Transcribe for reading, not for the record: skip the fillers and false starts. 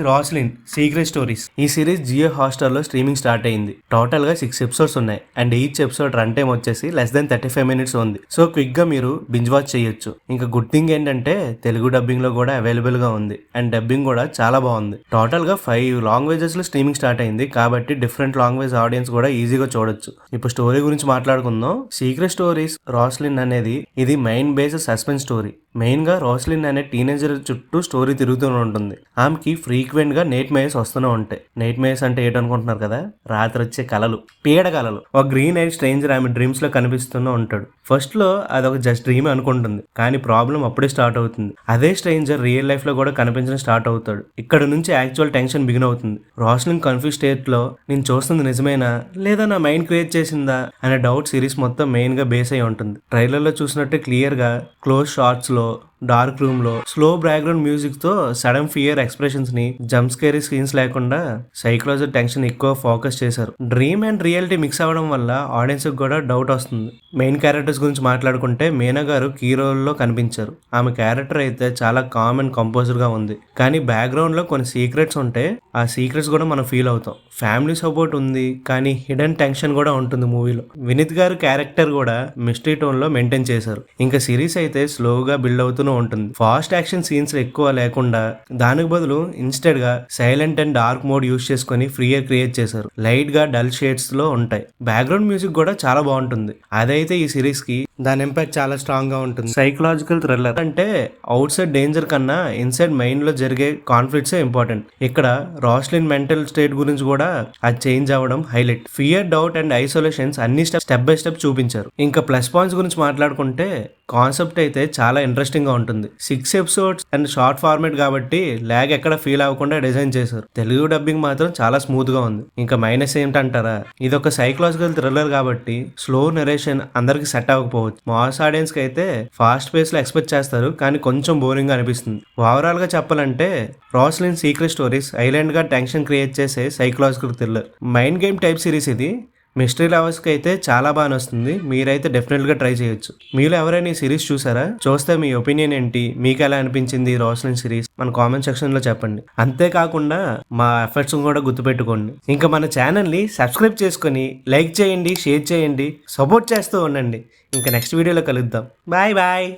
రాస్లిన్ secret stories ఈ series Jio హాట్‌స్టార్‌లో streaming start అయింది. Total గా 6 ఎపిసోడ్స్ ఉన్నాయి and each episode run time వచ్చేసి లెస్ దెన్ 35 మినిట్స్ ఉంది. సో క్విక్ గా మీరు బింజ్ వాచ్ చేయొచ్చు. ఇంకా గుడ్ థింగ్ ఏంటంటే తెలుగు డబ్బింగ్ లో కూడా అవైలబుల్ గా ఉంది అండ్ డబ్బింగ్ కూడా చాలా బాగుంది. టోటల్ గా 5 లాంగ్వేజెస్ లో స్ట్రీమింగ్ స్టార్ట్ అయింది కాబట్టి డిఫరెంట్ లాంగ్వేజ్ ఆడియన్స్ కూడా ఈజీగా చూడొచ్చు. ఇప్పుడు స్టోరీ గురించి మాట్లాడుకుందాం. సీక్రెట్ స్టోరీస్ రాస్లిన్ అనేది ఇది mind based suspense story. Main గా రాస్లిన్ అనే టీనేజర్ చుట్టూ స్టోరీ తిరుగుతూ ఉంటుంది. ఆమెకి ఫ్రీక్వెంట్ గా నైట్ మేయర్స్ వస్తూనే ఉంటాయి. నైట్ మేయర్స్ అంటే ఏంటనుకుంటున్నారు కదా, రాత్రి వచ్చే కలలు, పీడ కలలు. ఒక గ్రీన్ ఐడ్ స్ట్రేంజర్ ఆమె డ్రీమ్స్ లో కనిపిస్తూనే ఉంటాడు. ఫస్ట్ లో అదొక జస్ట్ డ్రీమ్ అనుకుంటుంది, కానీ ప్రాబ్లం అప్పుడే స్టార్ట్ అవుతుంది. అదే స్ట్రేంజర్ రియల్ లైఫ్ లో కూడా కనిపించడం స్టార్ట్ అవుతాడు. ఇక్కడ నుంచి యాక్చువల్ టెన్షన్ బిగిన్ అవుతుంది. రాస్లిన్ కన్ఫ్యూజ్ స్టేట్ లో నేను చూస్తుంది నిజమేనా లేదా నా మైండ్ క్రియేట్ చేసిందా అనే డౌట్ సిరీస్ మొత్తం మెయిన్ గా బేస్ అయి ఉంటుంది. ట్రైలర్ లో చూసినట్టే క్లియర్ గా క్లోజ్ షాట్స్ లో, డార్క్ రూమ్ లో స్లో బ్యాక్గ్రౌండ్ మ్యూజిక్ తో సడన్ ఫియర్ ఎక్స్ప్రెషన్స్ ని, జంప్ స్కేరీ సీన్స్ లేకుండా సైకలాజికల్ టెన్షన్ ఎక్కువ ఫోకస్ చేశారు. డ్రీమ్ అండ్ రియాలిటీ మిక్స్ అవ్వడం వల్ల ఆడియన్స్ కి కూడా డౌట్ వస్తుంది. మెయిన్ క్యారెక్టర్స్ గురించి మాట్లాడుకుంటే మీనా గారు కీ రోల్ లో కనిపించారు. ఆమె క్యారెక్టర్ అయితే చాలా కామ్ అండ్ కంపోజర్ గా ఉంది, కానీ బ్యాక్గ్రౌండ్ లో కొన్ని సీక్రెట్స్ ఉంటే ఆ సీక్రెట్స్ కూడా మనం ఫీల్ అవుతాం. ఫ్యామిలీ సపోర్ట్ ఉంది కానీ హిడెన్ టెన్షన్ కూడా ఉంటుంది మూవీలో. వినీత్ గారు క్యారెక్టర్ కూడా మిస్టరీ టోన్ లో మెయింటైన్ చేశారు. ఇంకా సిరీస్ అయితే స్లోగా బిల్డ్ అవుతూనే ఉంటుంది. ఫాస్ట్ యాక్షన్ సీన్స్ ఎక్కువ లేకుండా దానికి బదులు ఇన్స్టెడ్ గా silent and dark mode use చేసుకుని ఫ్రీయర్ క్రియేట్ చేశారు. లైట్ గా డల్ షేడ్స్ లో ఉంటాయి. బ్యాక్గ్రౌండ్ మ్యూజిక్ కూడా చాలా బాగుంటుంది. అదైతే ఈ సిరీస్ కి దాని ఇంపాక్ట్ చాలా స్ట్రాంగ్ గా ఉంటుంది. సైకలాజికల్ థ్రిల్లర్ అంటే అవుట్ సైడ్ డేంజర్ కన్నా ఇన్సైడ్ మైండ్ లో జరిగే కాన్ఫ్లిక్ట్స్ ఇంపార్టెంట్. ఇక్కడ రాస్లిన్ మెంటల్ స్టేట్ గురించి కూడా అది చేంజ్ అవ్వడం highlight. Fear, doubt and isolations అన్ని స్టెప్ బై స్టెప్ చూపించారు. ఇంకా ప్లస్ పాయింట్స్ గురించి మాట్లాడుకుంటే కాన్సెప్ట్ అయితే చాలా ఇంట్రెస్టింగ్ గా ఉంటుంది. 6 ఎపిసోడ్స్ అండ్ షార్ట్ ఫార్మేట్ కాబట్టి లాగ్ ఎక్కడ ఫీల్ అవ్వకుండా డిజైన్ చేశారు. తెలుగు డబ్బింగ్ మాత్రం చాలా స్మూత్ గా ఉంది. ఇంకా మైనస్ ఏంటంటారా, ఇది ఒక సైకలాజికల్ థ్రిల్లర్ కాబట్టి స్లో నరేషన్ అందరికి సెట్ అవ్వకపోవచ్చు. మాస్ ఆడియన్స్ కి అయితే ఫాస్ట్ పేస్ లో ఎక్స్పెక్ట్ చేస్తారు కానీ కొంచెం బోరింగ్ గా అనిపిస్తుంది. ఓవరాల్ గా చెప్పాలంటే రాస్లిన్ సీక్రెట్ స్టోరీస్ ఐలాండ్ గా టెన్షన్ క్రియేట్ చేసే psychological thriller mind game type series. ఇది మిస్టరీ లవర్స్కి అయితే చాలా బాగా వస్తుంది. మీరైతే డెఫినెట్గా ట్రై చేయొచ్చు. మీలో ఎవరైనా ఈ సిరీస్ చూసారా? చూస్తే మీ ఒపీనియన్ ఏంటి, మీకు ఎలా అనిపించింది రాస్లిన్ సిరీస్ మన కామెంట్ సెక్షన్లో చెప్పండి. అంతేకాకుండా మా ఎఫర్ట్స్ కూడా గుర్తుపెట్టుకోండి. ఇంకా మన ఛానల్ని సబ్స్క్రైబ్ చేసుకొని లైక్ చేయండి, షేర్ చేయండి, సపోర్ట్ చేస్తూ ఉండండి. ఇంకా నెక్స్ట్ వీడియోలో కలుద్దాం. Bye bye.